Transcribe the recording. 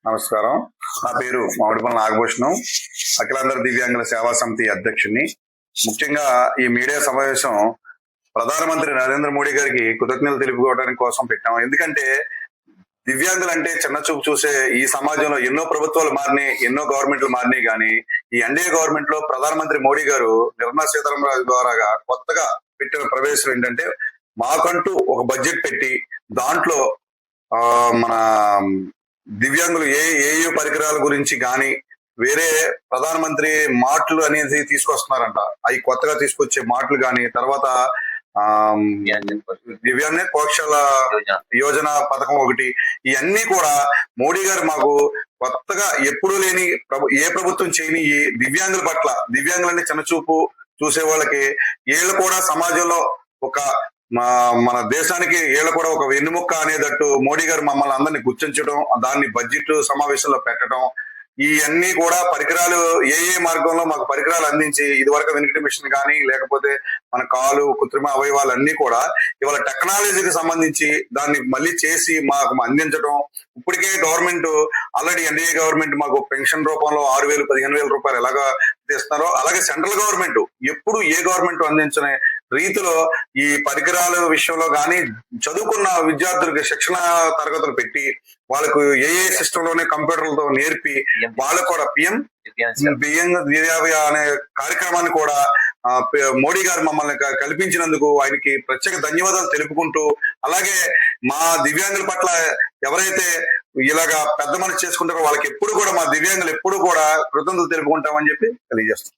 నమస్కారం. నా పేరు మామిడిపల్లి నాగభూషణం, అఖిలాంధ్ర దివ్యాంగుల సేవా సమితి అధ్యక్షుడిని. ముఖ్యంగా ఈ మీడియా సమావేశం ప్రధానమంత్రి నరేంద్ర మోడీ గారికి కృతజ్ఞతలు తెలుపుకోవడానికి కోసం పెట్టాము. ఎందుకంటే దివ్యాంగులు అంటే చిన్న చూపు చూసే ఈ సమాజంలో ఎన్నో ప్రభుత్వాలు మారినాయి, ఎన్నో గవర్నమెంట్లు మారినాయి. కానీ ఈ ఎన్డీఏ గవర్నమెంట్ లో ప్రధానమంత్రి మోడీ గారు నిర్మలా సీతారామన్ ద్వారా కొత్తగా పెట్టిన ప్రవేశం ఏంటంటే మాకంటూ ఒక బడ్జెట్ పెట్టి దాంట్లో మన దివ్యాంగులు ఏ పరికరాల గురించి గాని వేరే ప్రధానమంత్రి మాటలు అనేది తీసుకొస్తున్నారంట. అవి కొత్తగా తీసుకొచ్చే మాటలు గాని, తర్వాత దివ్యాంగ పోషకాల యోజన పథకం ఒకటి, ఇవన్నీ కూడా మోడీ గారు మాకు కొత్తగా ఎప్పుడూ లేని ఏ ప్రభుత్వం చేయని ఈ దివ్యాంగుల పట్ల, దివ్యాంగులని చిన్నచూపు చూసే వాళ్ళకి వీళ్ళు కూడా సమాజంలో ఒక మన దేశానికి వీళ్ళు కూడా ఒక వెన్నుముక్క అనేటట్టు మోడీ గారు మమ్మల్ని అందరినీ గుర్తించడం, దాన్ని బడ్జెట్ సమావేశంలో పెట్టడం, ఇవన్నీ కూడా పరికరాలు ఏ మార్గంలో మాకు పరికరాలు అందించి, ఇదివరకు వెనుకటి మిషన్ కానీ లేకపోతే మన కాలు కృత్రిమ అవయవాలు అన్ని కూడా ఇవాళ టెక్నాలజీకి సంబంధించి దాన్ని మళ్ళీ చేసి మాకు అందించడం. ఇప్పటికే గవర్నమెంట్ ఆల్రెడీ ఎన్డీఏ గవర్నమెంట్ మాకు పెన్షన్ రూపంలో 6,000 15,000 రూపాయలు ఎలాగా ఇస్తున్నారో అలాగే సెంట్రల్ గవర్నమెంట్ ఎప్పుడు ఏ గవర్నమెంట్ అందించిన రీతిలో ఈ పరికరాల విషయంలో కానీ చదువుకున్న విద్యార్థులకు శిక్షణ తరగతులు పెట్టి వాళ్ళకు ఏ సిస్టమ్ లోనే కంప్యూటర్లతో నేర్పి వాళ్ళకు కూడా పిఎం అనే కార్యక్రమాన్ని కూడా మోడీ గారు మమ్మల్ని కల్పించినందుకు ఆయనకి ప్రత్యేక ధన్యవాదాలు తెలుపుకుంటూ, అలాగే మా దివ్యాంగుల పట్ల ఎవరైతే ఇలాగా పెద్ద మనసు చేసుకుంటారో వాళ్ళకి ఎప్పుడు కూడా మా దివ్యాంగులు ఎప్పుడు కూడా కృతజ్ఞతలు తెలుపుకుంటామని చెప్పి తెలియజేస్తాం.